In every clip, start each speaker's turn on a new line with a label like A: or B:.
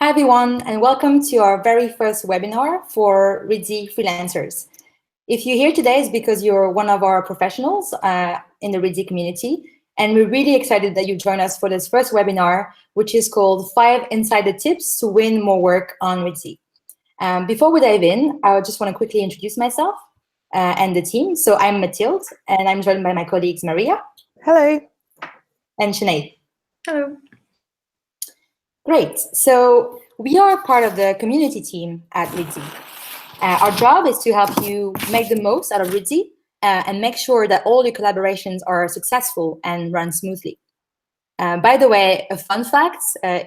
A: Hi everyone, and welcome to our very first webinar for Reedsy freelancers. If you're here today, it's because you're one of our professionals in the Reedsy community, and we're really excited that you join us for this first webinar, which is called 5 Insider Tips to Win More Work on Reedsy. Before we dive in, I just want to quickly introduce myself and the team. So I'm Mathilde, and I'm joined by my colleagues Marija.
B: Hello.
A: And Sinead.
C: Hello.
A: Great. So we are part of the community team at Reedsy. Our job is to help you make the most out of Reedsy and make sure that all your collaborations are successful and run smoothly. By the way, a fun fact,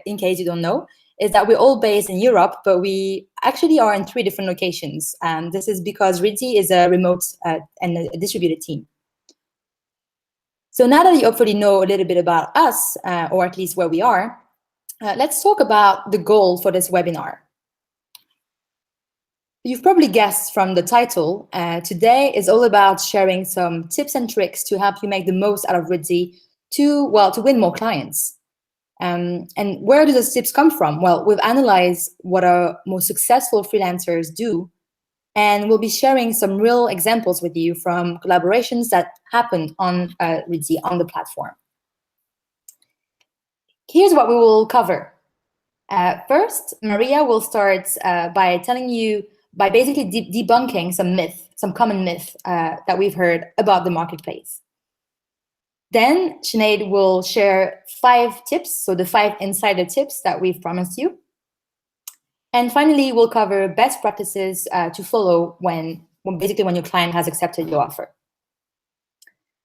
A: in case you don't know, is that we're all based in Europe, but we actually are in 3 different locations. This is because Reedsy is a remote and a distributed team. So now that you hopefully know a little bit about us, or at least where we are, let's talk about the goal for this webinar. You've probably guessed from the title, today is all about sharing some tips and tricks to help you make the most out of Reedsy to win more clients. And where do those tips come from? Well, we've analyzed what our most successful freelancers do, and we'll be sharing some real examples with you from collaborations that happened on Reedsy, on the platform. Here's what we will cover. First, Marija will start by basically debunking some common myth that we've heard about the marketplace. Then Sinead will share 5 tips, so the 5 insider tips that we've promised you. And finally, we'll cover best practices to follow when your client has accepted your offer.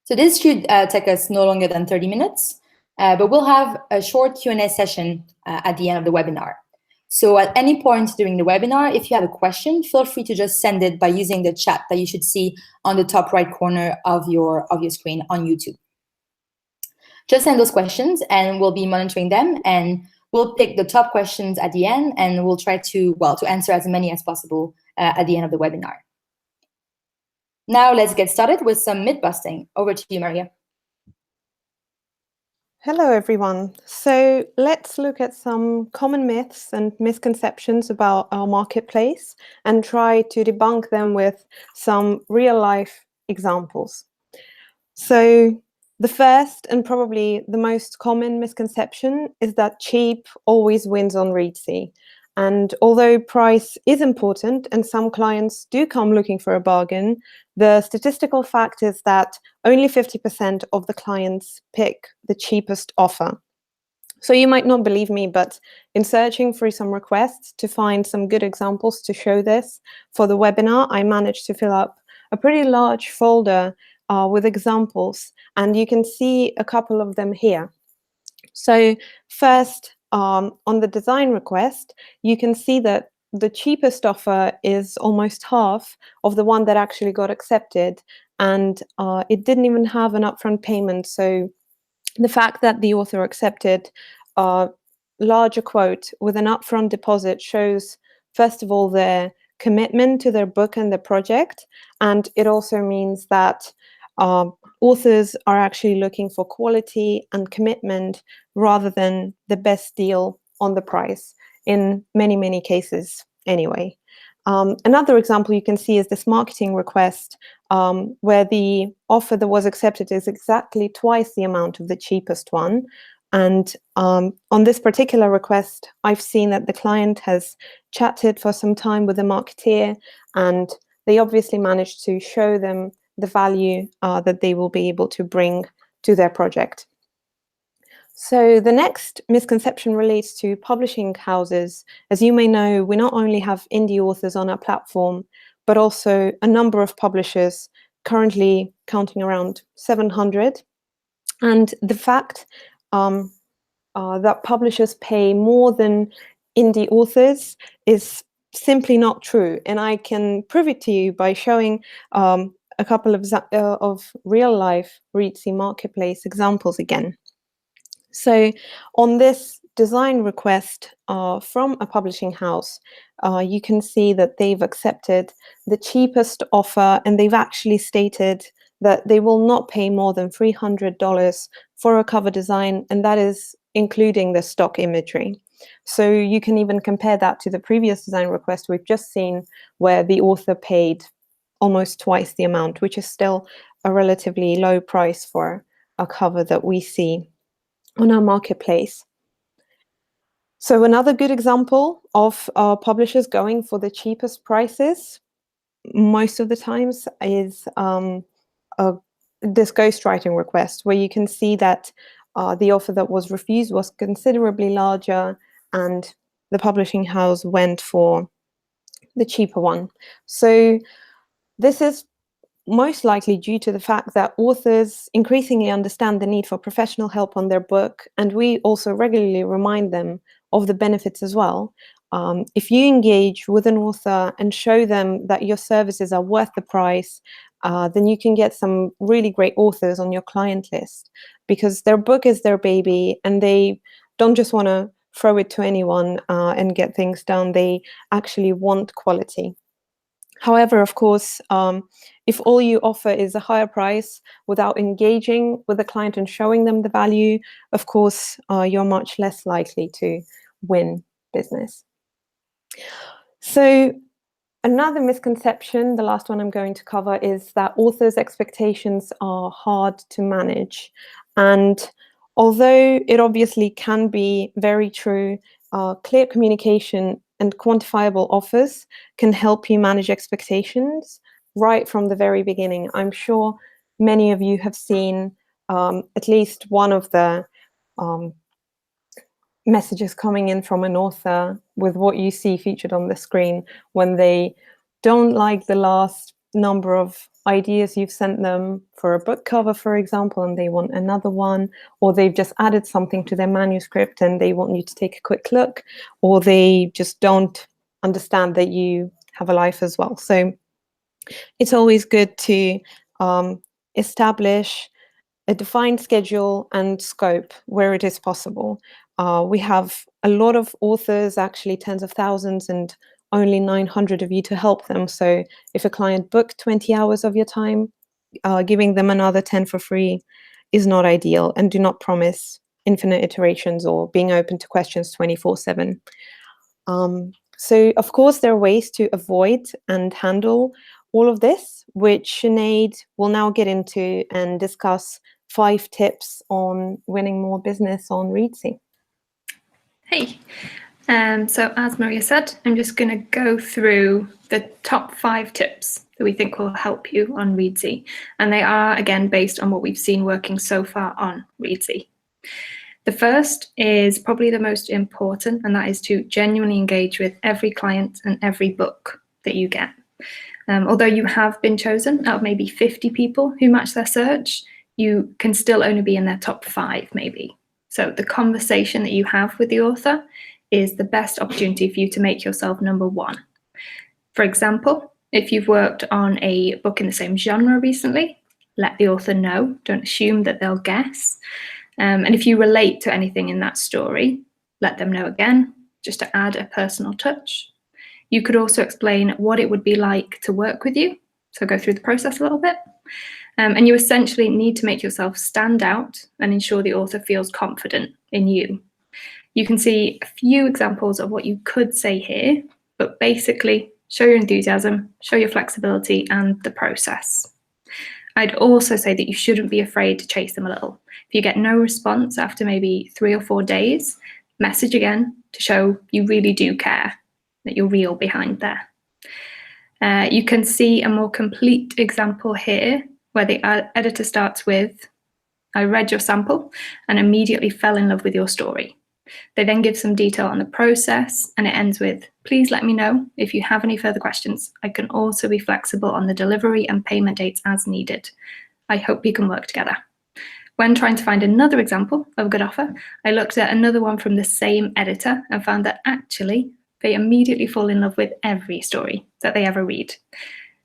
A: So this should take us no longer than 30 minutes. But we'll have a short Q&A session at the end of the webinar. So at any point during the webinar, if you have a question, feel free to just send it by using the chat that you should see on the top right corner of your screen on YouTube. Just send those questions and we'll be monitoring them, and we'll pick the top questions at the end, and we'll try to answer as many as possible at the end of the webinar. Now let's get started with some myth busting. Over to you, Marija.
B: Hello, everyone. So let's look at some common myths and misconceptions about our marketplace and try to debunk them with some real-life examples. So the first and probably the most common misconception is that cheap always wins on Reedsy. And although price is important and some clients do come looking for a bargain, the statistical fact is that only 50% of the clients pick the cheapest offer. So you might not believe me, but in searching through some requests to find some good examples to show this for the webinar, I managed to fill up a pretty large folder with examples, and you can see a couple of them here. So first, on the design request, you can see that the cheapest offer is almost half of the one that actually got accepted, and it didn't even have an upfront payment. So the fact that the author accepted a larger quote with an upfront deposit shows, first of all, their commitment to their book and the project, and it also means that authors are actually looking for quality and commitment rather than the best deal on the price, in many, many cases anyway. Another example you can see is this marketing request, where the offer that was accepted is exactly twice the amount of the cheapest one. And on this particular request, I've seen that the client has chatted for some time with the marketeer, and they obviously managed to show them the value that they will be able to bring to their project. So the next misconception relates to publishing houses. As you may know, we not only have indie authors on our platform, but also a number of publishers, currently counting around 700. And the fact that publishers pay more than indie authors is simply not true. And I can prove it to you by showing a couple of real-life Reedsy marketplace examples again. So on this design request from a publishing house, you can see that they've accepted the cheapest offer, and they've actually stated that they will not pay more than $300 for a cover design, and that is including the stock imagery. So you can even compare that to the previous design request we've just seen, where the author paid almost twice the amount, which is still a relatively low price for a cover that we see on our marketplace. So another good example of publishers going for the cheapest prices most of the times is this ghostwriting request, where you can see that the offer that was refused was considerably larger and the publishing house went for the cheaper one. So this is most likely due to the fact that authors increasingly understand the need for professional help on their book, and we also regularly remind them of the benefits as well. If you engage with an author and show them that your services are worth the price, then you can get some really great authors on your client list, because their book is their baby and they don't just want to throw it to anyone and get things done. They actually want quality. However, of course, if all you offer is a higher price without engaging with the client and showing them the value, of course, you're much less likely to win business. So another misconception, the last one I'm going to cover, is that authors' expectations are hard to manage. And although it obviously can be very true, clear communication and quantifiable offers can help you manage expectations right from the very beginning. I'm sure many of you have seen at least one of the messages coming in from an author with what you see featured on the screen when they don't like the last number of ideas you've sent them for a book cover, for example, and they want another one, or they've just added something to their manuscript and they want you to take a quick look, or they just don't understand that you have a life as well. So it's always good to establish a defined schedule and scope where it is possible. We have a lot of authors, actually tens of thousands, and only 900 of you to help them. So if a client booked 20 hours of your time, giving them another 10 for free is not ideal, and do not promise infinite iterations or being open to questions 24/7. So of course, there are ways to avoid and handle all of this, which Sinead will now get into and discuss 5 tips on winning more business on Reedsy.
C: Hey, so as Marija said, I'm just going to go through the top 5 tips that we think will help you on Reedsy. And they are, again, based on what we've seen working so far on Reedsy. The first is probably the most important, and that is to genuinely engage with every client and every book that you get. Although you have been chosen out of maybe 50 people who match their search, you can still only be in their top 5 maybe. So the conversation that you have with the author is the best opportunity for you to make yourself number 1. For example, if you've worked on a book in the same genre recently, let the author know. Don't assume that they'll guess. And if you relate to anything in that story, let them know again, just to add a personal touch. You could also explain what it would be like to work with you. So go through the process a little bit. And you essentially need to make yourself stand out and ensure the author feels confident in you. You can see a few examples of what you could say here, but basically show your enthusiasm, show your flexibility and the process. I'd also say that you shouldn't be afraid to chase them a little. If you get no response after maybe 3 or 4 days, message again to show you really do care, that you're real behind there. You can see a more complete example here where the editor starts with, "I read your sample and immediately fell in love with your story." They then give some detail on the process, and it ends with, "Please let me know if you have any further questions. I can also be flexible on the delivery and payment dates as needed. I hope we can work together." When trying to find another example of a good offer, I looked at another one from the same editor and found that actually they immediately fall in love with every story that they ever read.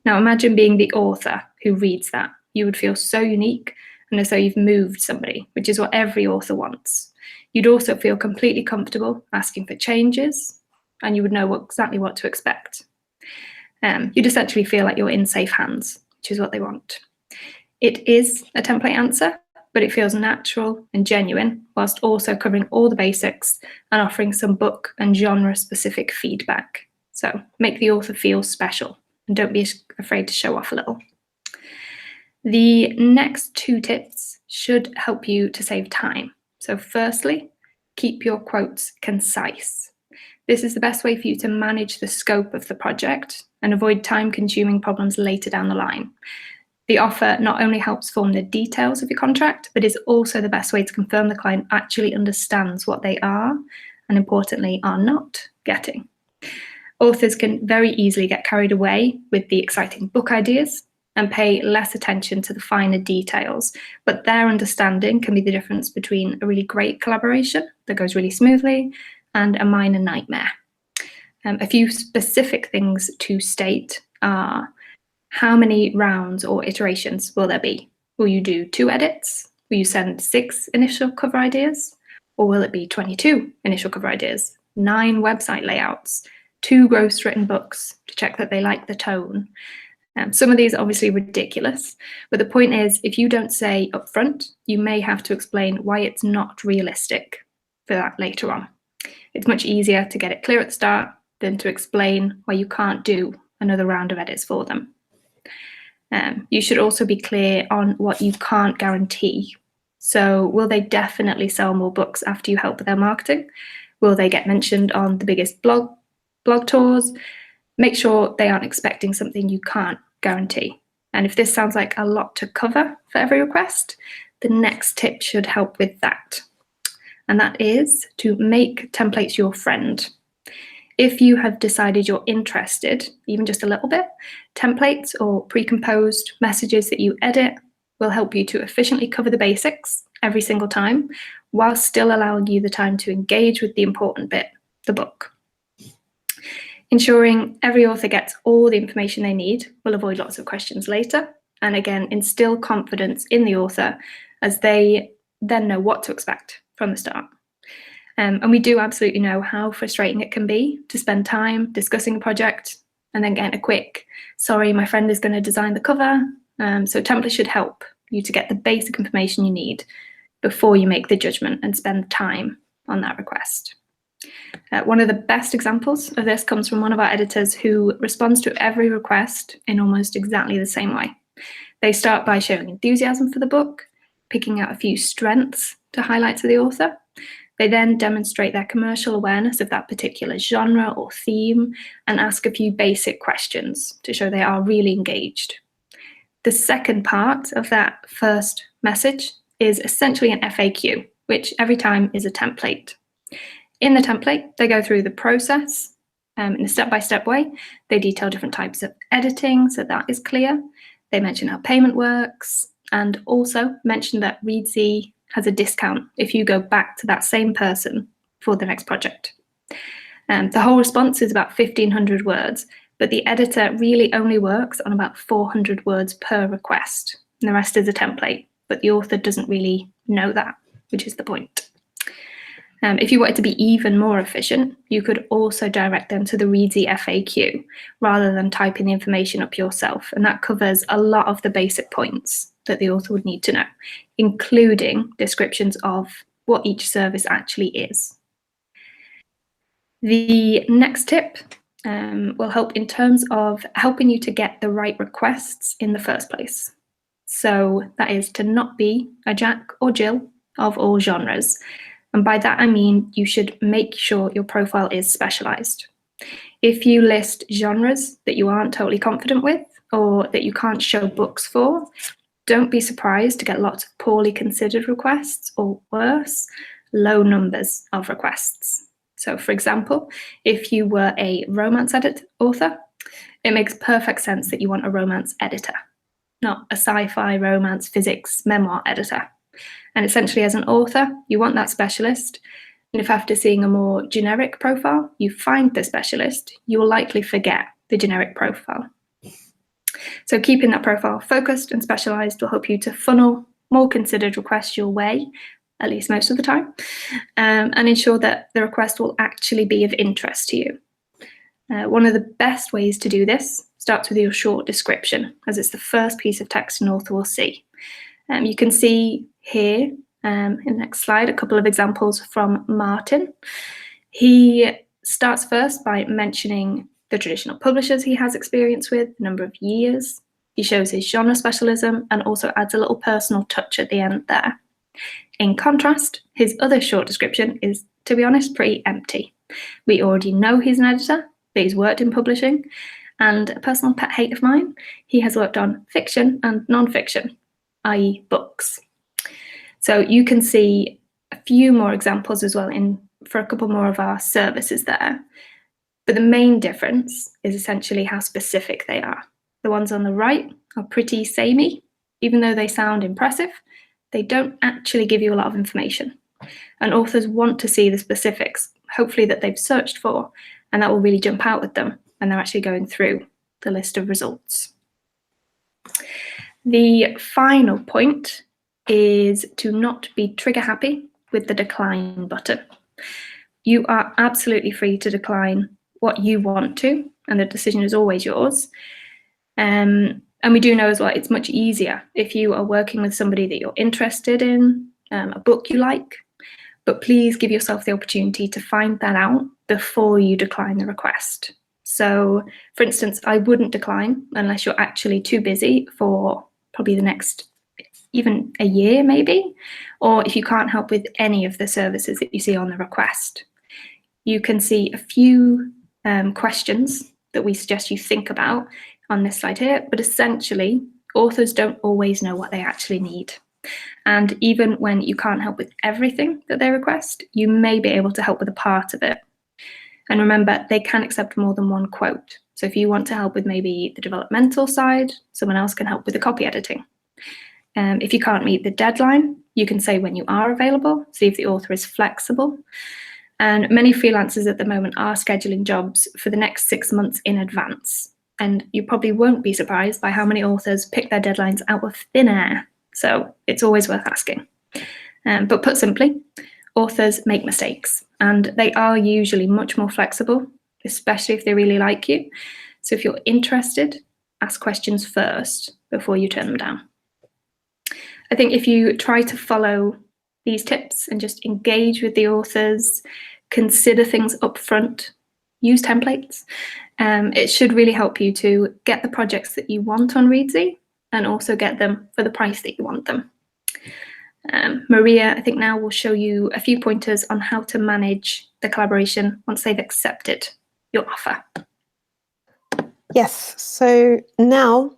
C: Now imagine being the author who reads that. You would feel so unique and as though you've moved somebody, which is what every author wants. You'd also feel completely comfortable asking for changes, and you would know exactly what to expect. You'd essentially feel like you're in safe hands, which is what they want. It is a template answer, but it feels natural and genuine, whilst also covering all the basics and offering some book and genre-specific feedback. So make the author feel special and don't be afraid to show off a little. The next 2 tips should help you to save time. So firstly, keep your quotes concise. This is the best way for you to manage the scope of the project and avoid time-consuming problems later down the line. The offer not only helps form the details of your contract, but is also the best way to confirm the client actually understands what they are, and importantly, are not getting. Authors can very easily get carried away with the exciting book ideas and pay less attention to the finer details, but their understanding can be the difference between a really great collaboration that goes really smoothly and a minor nightmare. A few specific things to state are: how many rounds or iterations will there be? Will you do 2 edits? Will you send 6 initial cover ideas? Or will it be 22 initial cover ideas, 9 website layouts, 2 gross written books to check that they like the tone? Some of these are obviously ridiculous, but the point is, if you don't say upfront, you may have to explain why it's not realistic for that later on. It's much easier to get it clear at the start than to explain why you can't do another round of edits for them. You should also be clear on what you can't guarantee. So will they definitely sell more books after you help with their marketing? Will they get mentioned on the biggest blog tours? Make sure they aren't expecting something you can't guarantee. And if this sounds like a lot to cover for every request, the next tip should help with that. And that is to make templates your friend. If you have decided you're interested, even just a little bit, templates or pre-composed messages that you edit will help you to efficiently cover the basics every single time, while still allowing you the time to engage with the important bit, the book. Ensuring every author gets all the information they need will avoid lots of questions later, and again, instill confidence in the author as they then know what to expect from the start. And we do absolutely know how frustrating it can be to spend time discussing a project and then get a quick, sorry, my friend is going to design the cover. So templates should help you to get the basic information you need before you make the judgment and spend time on that request. One of the best examples of this comes from one of our editors who responds to every request in almost exactly the same way. They start by showing enthusiasm for the book, picking out a few strengths to highlight to the author. They then demonstrate their commercial awareness of that particular genre or theme and ask a few basic questions to show they are really engaged. The second part of that first message is essentially an FAQ, which every time is a template. In the template, they go through the process in a step-by-step way. They detail different types of editing, so that is clear. They mention how payment works, and also mention that Reedsy has a discount if you go back to that same person for the next project. The whole response is about 1,500 words, but the editor really only works on about 400 words per request. And the rest is a template, but the author doesn't really know that, which is the point. If you wanted to be even more efficient, you could also direct them to the Reedsy FAQ rather than typing the information up yourself. And that covers a lot of the basic points that the author would need to know, including descriptions of what each service actually is. The next tip will help in terms of helping you to get the right requests in the first place. So that is to not be a Jack or Jill of all genres. And by that, I mean you should make sure your profile is specialized. If you list genres that you aren't totally confident with or that you can't show books for, don't be surprised to get lots of poorly considered requests or worse, low numbers of requests. So for example, if you were a romance author, it makes perfect sense that you want a romance editor, not a sci-fi, romance, physics, memoir editor. And essentially as an author, you want that specialist. And if after seeing a more generic profile, you find the specialist, you will likely forget the generic profile. So keeping that profile focused and specialized will help you to funnel more considered requests your way, at least most of the time, and ensure that the request will actually be of interest to you. One of the best ways to do this starts with your short description, as it's the first piece of text an author will see. You can see here in the next slide a couple of examples from Martin. He starts first by mentioning the traditional publishers he has experience with, the number of years. He shows his genre specialism and also adds a little personal touch at the end there. In contrast, his other short description is, to be honest, pretty empty. We already know he's an editor, that he's worked in publishing, and a personal pet hate of mine, he has worked on fiction and non-fiction, i.e. books. So you can see a few more examples as well for a couple more of our services there. But the main difference is essentially how specific they are. The ones on the right are pretty samey. Even though they sound impressive, they don't actually give you a lot of information. And authors want to see the specifics, hopefully that they've searched for, and that will really jump out at them when they're actually going through the list of results. The final point is to not be trigger happy with the decline button. You are absolutely free to decline what you want to, and the decision is always yours. And we do know as well, it's much easier if you are working with somebody that you're interested in, a book you like, but please give yourself the opportunity to find that out before you decline the request. So, for instance, I wouldn't decline unless you're actually too busy for probably the next even a year maybe, or if you can't help with any of the services that you see on the request. You can see a few questions that we suggest you think about on this slide here, but essentially authors don't always know what they actually need. And even when you can't help with everything that they request, you may be able to help with a part of it. And remember, they can accept more than one quote. So if you want to help with maybe the developmental side, someone else can help with the copy editing. If you can't meet the deadline, you can say when you are available, see if the author is flexible. And many freelancers at the moment are scheduling jobs for the next 6 months in advance. And you probably won't be surprised by how many authors pick their deadlines out of thin air. So it's always worth asking. But put simply, authors make mistakes, and they are usually much more flexible, especially if they really like you. So if you're interested, ask questions first before you turn them down. I think if you try to follow these tips and just engage with the authors, consider things up front, use templates, it should really help you to get the projects that you want on Reedsy and also get them for the price that you want them. Marija, I think now will show you a few pointers on how to manage the collaboration once they've accepted your offer.
B: Yes, so now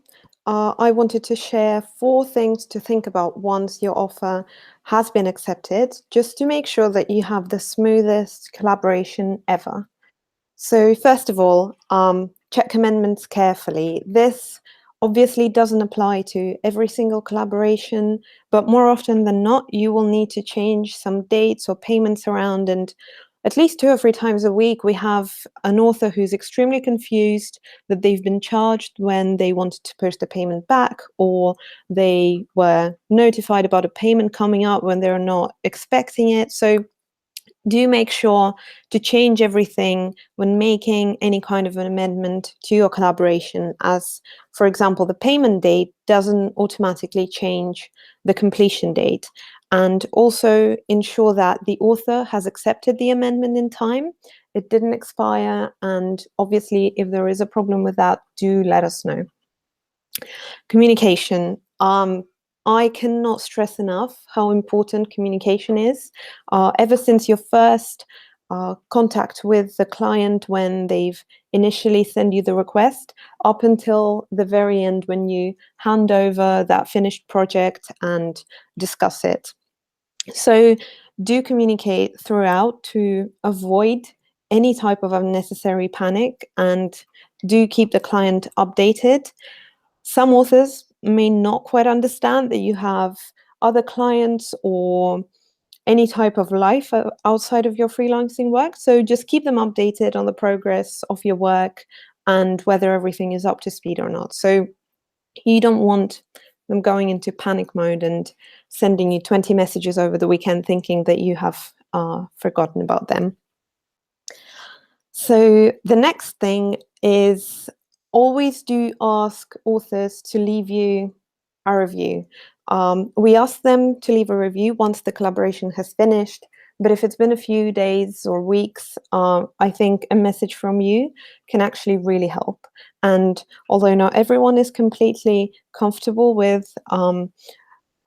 B: I wanted to share 4 things to think about once your offer has been accepted, just to make sure that you have the smoothest collaboration ever. So first of all, check amendments carefully. This obviously doesn't apply to every single collaboration, but more often than not, you will need to change some dates or payments around, and at least 2 or 3 times a week, we have an author who's extremely confused that they've been charged when they wanted to post a payment back, or they were notified about a payment coming up when they're not expecting it. So do make sure to change everything when making any kind of an amendment to your collaboration, as, for example, the payment date doesn't automatically change the completion date. And also ensure that the author has accepted the amendment in time. It didn't expire. And obviously, if there is a problem with that, do let us know. Communication. I cannot stress enough how important communication is. Ever since your first contact with the client when they've initially sent you the request, up until the very end when you hand over that finished project and discuss it. So do communicate throughout to avoid any type of unnecessary panic, and do keep the client updated. Some authors may not quite understand that you have other clients or any type of life outside of your freelancing work. So just keep them updated on the progress of your work and whether everything is up to speed or not. So you don't want them going into panic mode and sending you 20 messages over the weekend thinking that you have forgotten about them. So the next thing is, always do ask authors to leave you a review. We ask them to leave a review once the collaboration has finished, but if it's been a few days or weeks, I think a message from you can actually really help. And although not everyone is completely comfortable with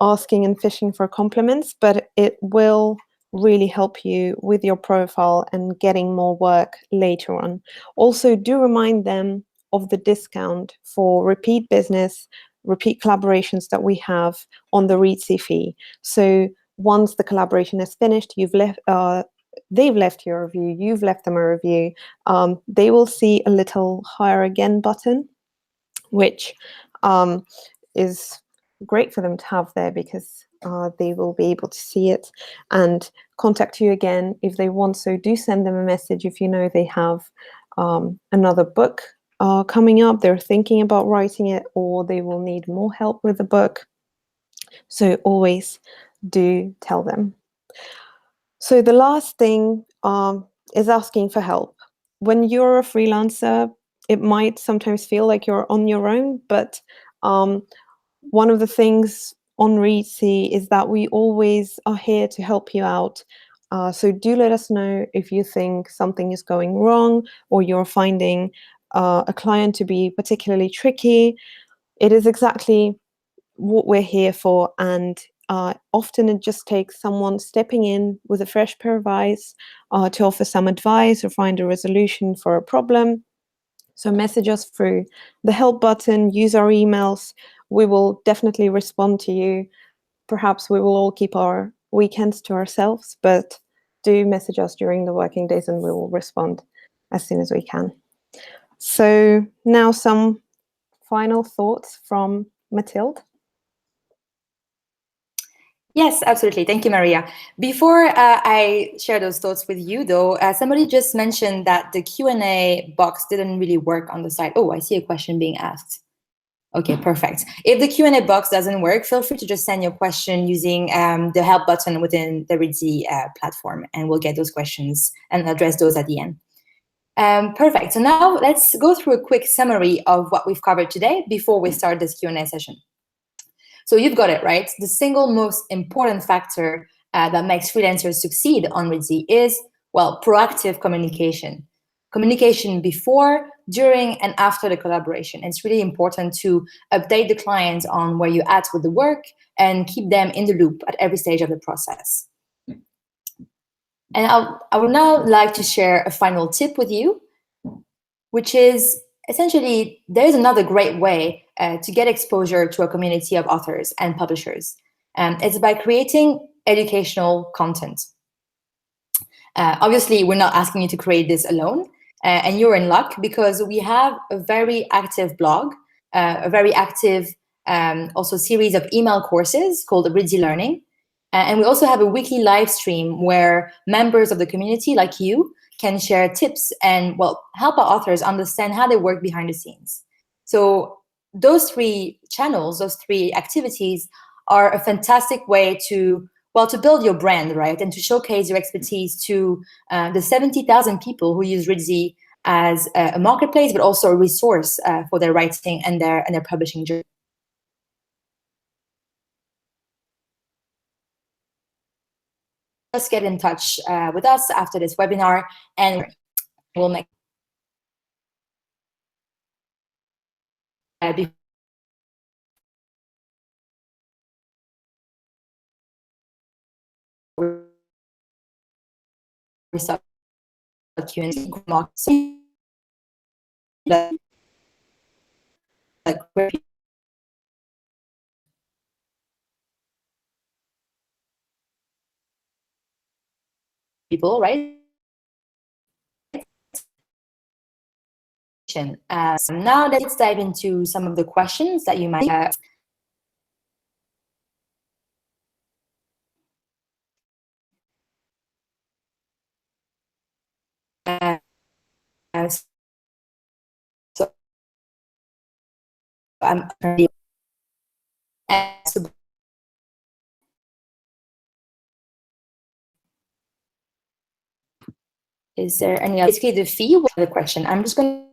B: asking and fishing for compliments, but it will really help you with your profile and getting more work later on. Also, do remind them of the discount for repeat business, repeat collaborations that we have on the Reedsy fee. So once the collaboration is finished, they've left you a review, you've left them a review, they will see a little hire again button, which is great for them to have there, because they will be able to see it and contact you again if they want. So do send them a message if you know they have another book coming up, they're thinking about writing it, or they will need more help with the book. So always do tell them. So the last thing is asking for help. When you're a freelancer, it might sometimes feel like you're on your own, but one of the things on Reedsy is that we always are here to help you out. So do let us know if you think something is going wrong, or you're finding a client to be particularly tricky. It is exactly what we're here for, and often it just takes someone stepping in with a fresh pair of eyes to offer some advice or find a resolution for a problem. So message us through the help button, use our emails. We will definitely respond to you. Perhaps we will all keep our weekends to ourselves, but do message us during the working days and we will respond as soon as we can. So now some final thoughts from Mathilde.
A: Yes, absolutely. Thank you, Marija. Before I share those thoughts with you, though, somebody just mentioned that the Q&A box didn't really work on the site. Oh, I see a question being asked. Okay, perfect. If the Q&A box doesn't work, feel free to just send your question using the help button within the Reedsy platform, and we'll get those questions and address those at the end. Perfect. So now let's go through a quick summary of what we've covered today before we start this Q&A session. So you've got it, right? The single most important factor that makes freelancers succeed on Reedsy is, well, proactive communication. Communication before, during, and after the collaboration. It's really important to update the clients on where you're at with the work and keep them in the loop at every stage of the process. And I would now like to share a final tip with you, which is essentially, there's another great way to get exposure to a community of authors and publishers. It's by creating educational content. Obviously, we're not asking you to create this alone, and you're in luck because we have a very active blog, a very active also series of email courses called Reedsy Learning. And we also have a weekly live stream where members of the community like you can share tips and, well, help our authors understand how they work behind the scenes. So those three channels, those three activities are a fantastic way to, well, to build your brand, right? And to showcase your expertise to the 70,000 people who use Reedsy as a marketplace, but also a resource for their writing and their publishing journey. Just get in touch with us after this webinar, and we'll make people, right? Now let's dive into some of the questions that you might have. So I'm is there any other? Basically, the fee was the question. I'm just going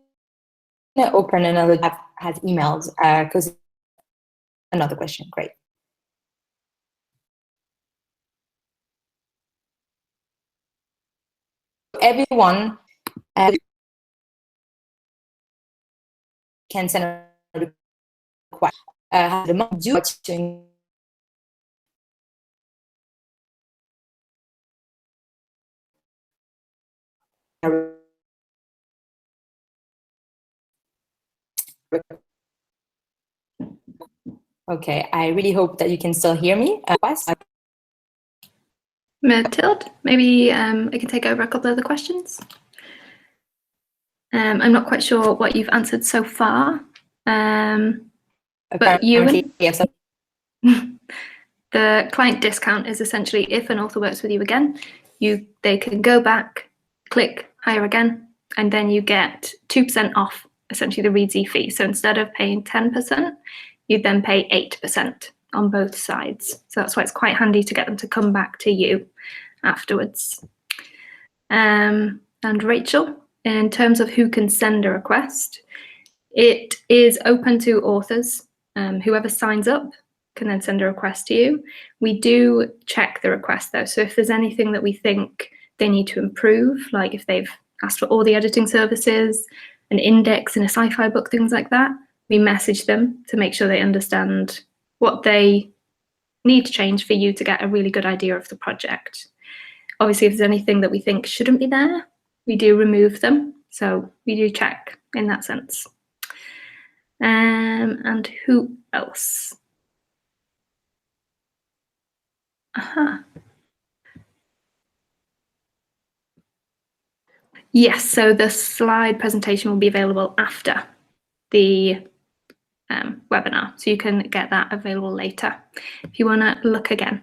A: to open another tab has emails because another question. Great. everyone can send a request. Okay, I really hope that you can still hear me.
C: Mathilde, maybe I can take over a couple of the questions. I'm not quite sure what you've answered so far, but Ewan,
A: yes.
C: the client discount is essentially if an author works with you again, they can go back, click hire again, and then you get 2% off essentially the Reedsy fee. So instead of paying 10%, you then pay 8% on both sides. So that's why it's quite handy to get them to come back to you afterwards. And Rachel, in terms of who can send a request, it is open to authors. Whoever signs up can then send a request to you. We do check the request though. So if there's anything that we think they need to improve, like if they've asked for all the editing services, an index in a sci-fi book, things like that, we message them to make sure they understand what they need to change for you to get a really good idea of the project. Obviously, if there's anything that we think shouldn't be there, we do remove them. So we do check in that sense. And who else? Yes, so the slide presentation will be available after the webinar, so you can get that available later if you want to look again.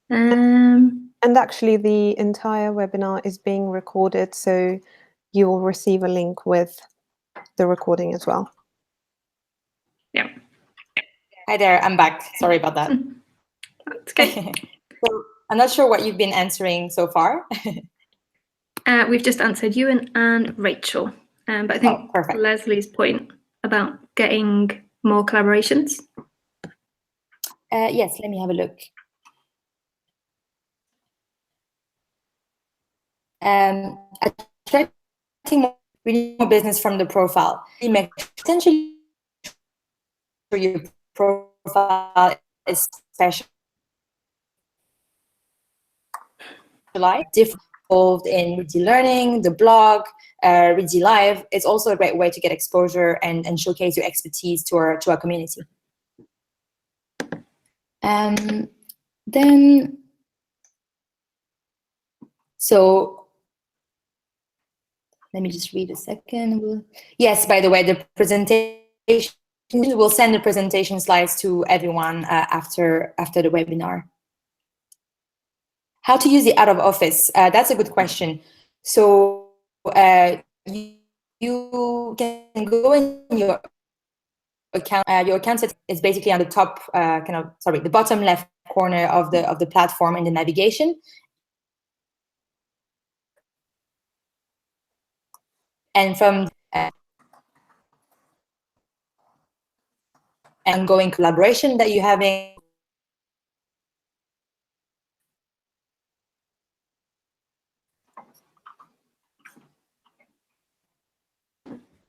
B: And actually, the entire webinar is being recorded, so you will receive a link with the recording as well.
C: Yeah.
A: Hi there, I'm back. Sorry about that.
C: That's okay.
A: So, I'm not sure what you've been answering so far.
C: We've just answered Ewan and Rachel, but I think Leslie's point about getting more collaborations.
A: Yes, let me have a look. Attracting more business from the profile. Potentially your profile is special. Involved in Reedsy Learning, the blog, Reedsy Live. It's also a great way to get exposure and showcase your expertise to our community. Then, so let me just read a second. Yes, by the way, the presentation, we'll send the presentation slides to everyone after the webinar. How to use the out of office? That's a good question. So you can go in your account. Your account is basically on the top, the bottom left corner of the platform in the navigation. And from ongoing collaboration that you're having.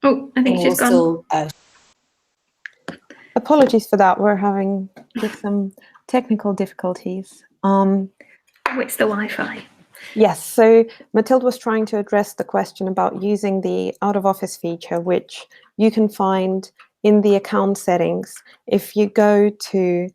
C: Oh, I think she's gone.
A: Still,
B: apologies for that. We're having just some technical difficulties.
C: Oh, it's the Wi-Fi.
B: Yes, so Mathilde was trying to address the question about using the out of office feature, which you can find in the account settings. If you go to,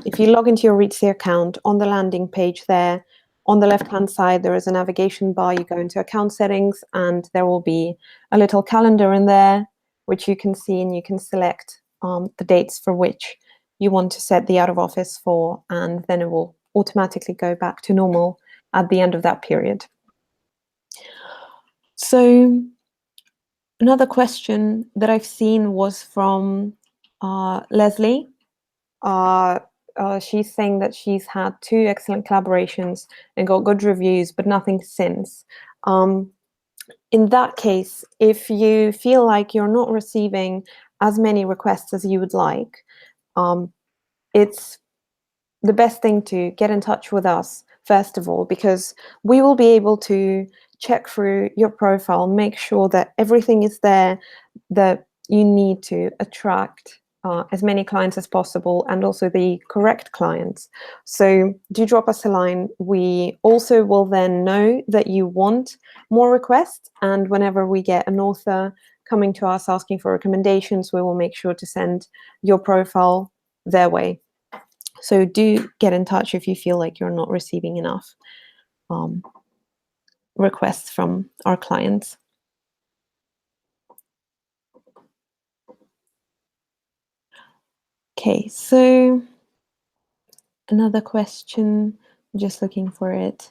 B: if you log into your Reedsy account on the landing page there, on the left-hand side, there is a navigation bar. You go into account settings and there will be a little calendar in there, which you can see, and you can select the dates for which you want to set the out of office for, and then it will automatically go back to normal at the end of that period. So another question that I've seen was from Leslie. She's saying that she's had 2 excellent collaborations and got good reviews, but nothing since. In that case, if you feel like you're not receiving as many requests as you would like, it's the best thing to get in touch with us first of all, because we will be able to check through your profile, make sure that everything is there that you need to attract as many clients as possible, and also the correct clients. So do drop us a line. We also will then know that you want more requests, and whenever we get an author coming to us asking for recommendations, we will make sure to send your profile their way. So do get in touch if you feel like you're not receiving enough requests from our clients. Okay, so another question, just looking for it.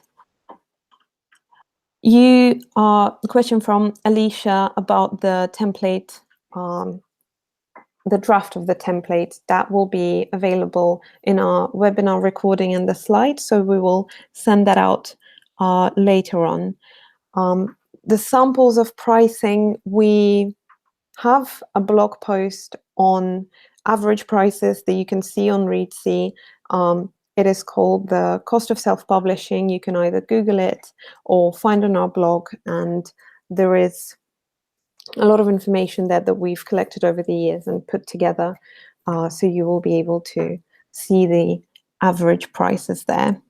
B: A question from Alicia about the template, the draft of the template that will be available in our webinar recording and the slides. So we will send that out later on. The samples of pricing, we have a blog post on average prices that you can see on Reedsy. It is called The Cost of Self-Publishing. You can either Google it or find on our blog, and there is a lot of information there that we've collected over the years and put together, so you will be able to see the average prices there.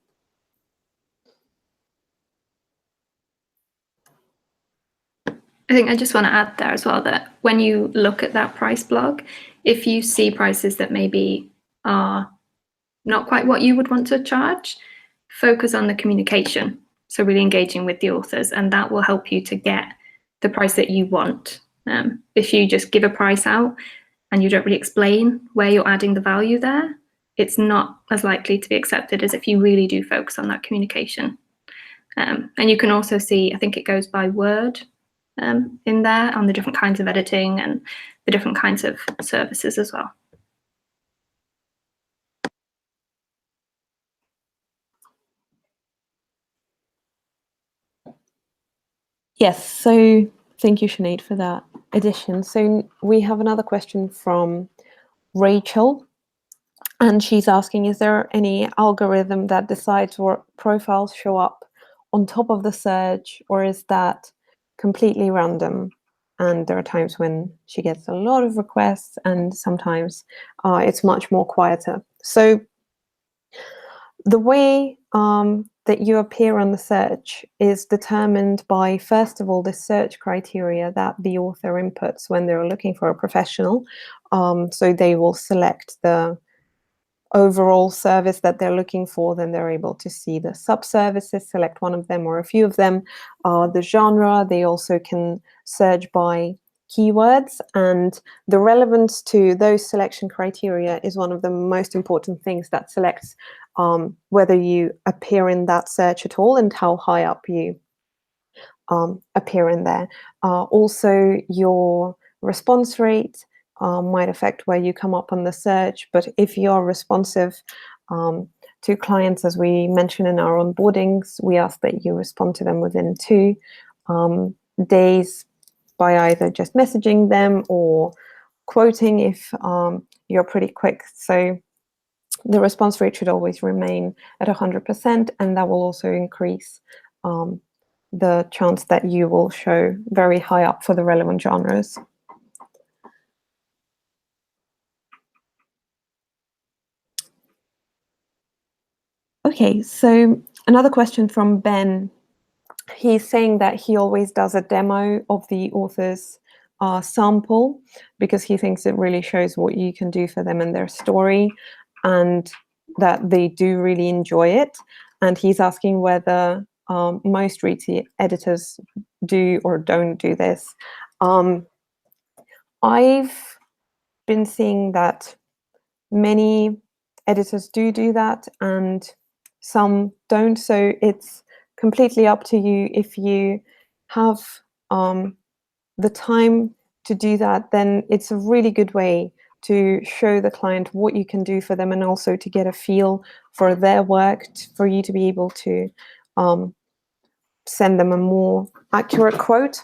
C: I think I just want to add there as well that when you look at that price blog, if you see prices that maybe are not quite what you would want to charge, focus on the communication. So really engaging with the authors, and that will help you to get the price that you want. If you just give a price out and you don't really explain where you're adding the value there, it's not as likely to be accepted as if you really do focus on that communication. And you can also see, I think it goes by word in there on the different kinds of editing and the different kinds of services as well.
B: Yes, so thank you, Sinead, for that addition. So we have another question from Rachel, and she's asking, is there any algorithm that decides what profiles show up on top of the search, or is that completely random? And there are times when she gets a lot of requests, and sometimes it's much more quieter. So the way that you appear on the search is determined by, first of all, the search criteria that the author inputs when they're looking for a professional. So they will select the overall service that they're looking for, then they're able to see the sub-services, select one of them or a few of them. The genre, they also can search by keywords, and the relevance to those selection criteria is one of the most important things that selects whether you appear in that search at all and how high up you appear in there. Also, your response rate might affect where you come up on the search, but if you're responsive to clients, as we mentioned in our onboardings, we ask that you respond to them within 2 days by either just messaging them or quoting if you're pretty quick. So the response rate should always remain at 100%, and that will also increase the chance that you will show very high up for the relevant genres. Okay, so another question from Ben. He's saying that he always does a demo of the author's sample because he thinks it really shows what you can do for them and their story, and that they do really enjoy it. And he's asking whether most Reedsy editors do or don't do this. I've been seeing that many editors do that and some don't, so it's completely up to you. If you have the time to do that, then it's a really good way to show the client what you can do for them, and also to get a feel for their work, for you to be able to send them a more accurate quote.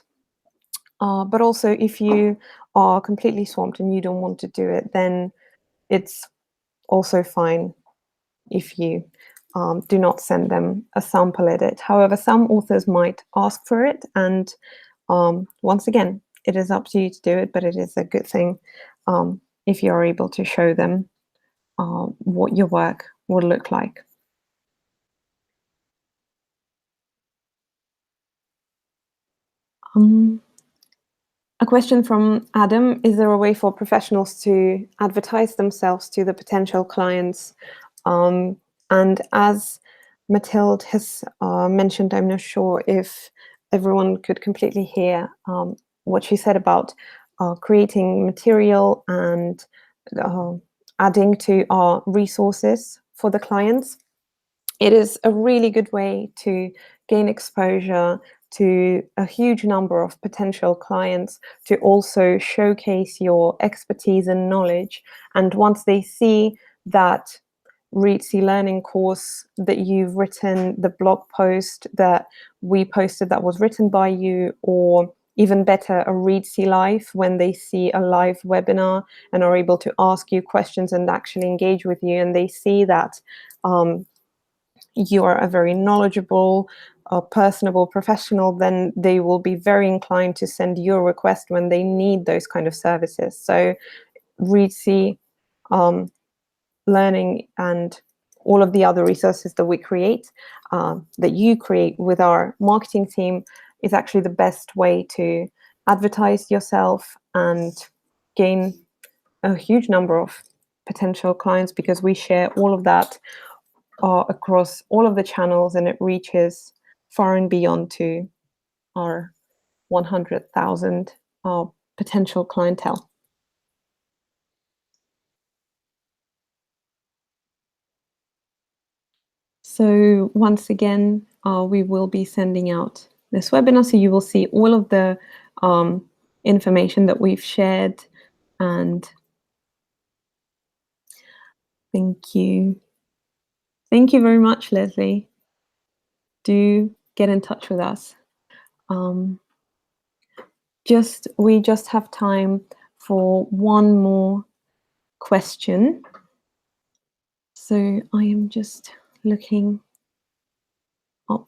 B: But also, if you are completely swamped and you don't want to do it, then it's also fine if you do not send them a sample edit. However, some authors might ask for it, and once again, it is up to you to do it, but it is a good thing if you're able to show them what your work would look like. A question from Adam: is there a way for professionals to advertise themselves to the potential clients? And as Mathilde has mentioned, I'm not sure if everyone could completely hear what she said about creating material and adding to our resources for the clients. It is a really good way to gain exposure to a huge number of potential clients, to also showcase your expertise and knowledge. And once they see that Reedsy learning course that you've written, the blog post that we posted that was written by you, or even better, a Reedsy live, when they see a live webinar and are able to ask you questions and actually engage with you, and they see that you are a very knowledgeable, personable professional, then they will be very inclined to send you a request when they need those kind of services. So Reedsy learning and all of the other resources that we create, that you create with our marketing team, is actually the best way to advertise yourself and gain a huge number of potential clients, because we share all of that across all of the channels, and it reaches far and beyond to our 100,000 potential clientele. So once again, we will be sending out this webinar, so you will see all of the information that we've shared. And thank you. Thank you very much, Leslie. Do get in touch with us. We just have time for one more question. So I am just looking up.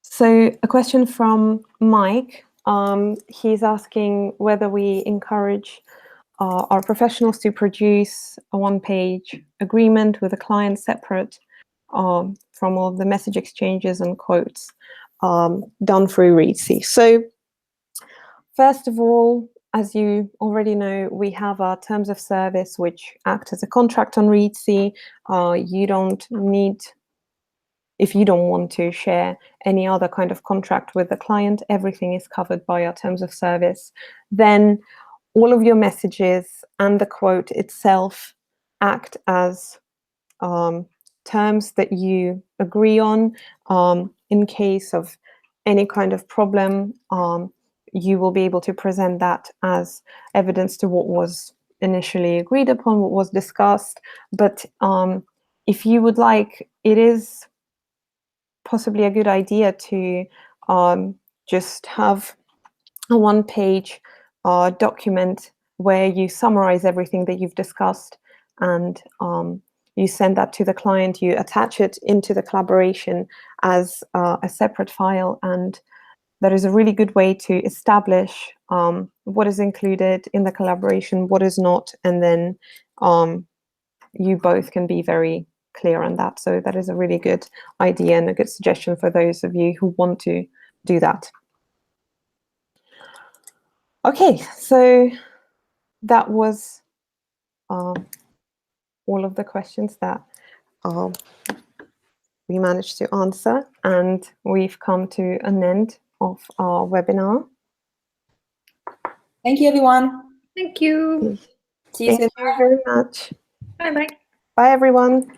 B: So a question from Mike. He's asking whether we encourage our professionals to produce a one-page agreement with a client separate from all of the message exchanges and quotes done through Reedsy. So first of all, as you already know, we have our terms of service, which act as a contract on Reedsy. You don't need, if you don't want to share any other kind of contract with the client, everything is covered by our terms of service. Then all of your messages and the quote itself act as terms that you agree on. In case of any kind of problem, you will be able to present that as evidence to what was initially agreed upon, what was discussed. But if you would like, it is possibly a good idea to just have a one-page document where you summarize everything that you've discussed, and you send that to the client. You attach it into the collaboration as a separate file, and that is a really good way to establish what is included in the collaboration, what is not, and then you both can be very clear on that. So that is a really good idea and a good suggestion for those of you who want to do that. Okay, so that was all of the questions that we managed to answer, and we've come to an end of our webinar.
A: Thank you, everyone.
C: Thank you.
A: See you soon.
B: Thank you very much.
C: Bye-bye.
B: Bye, everyone.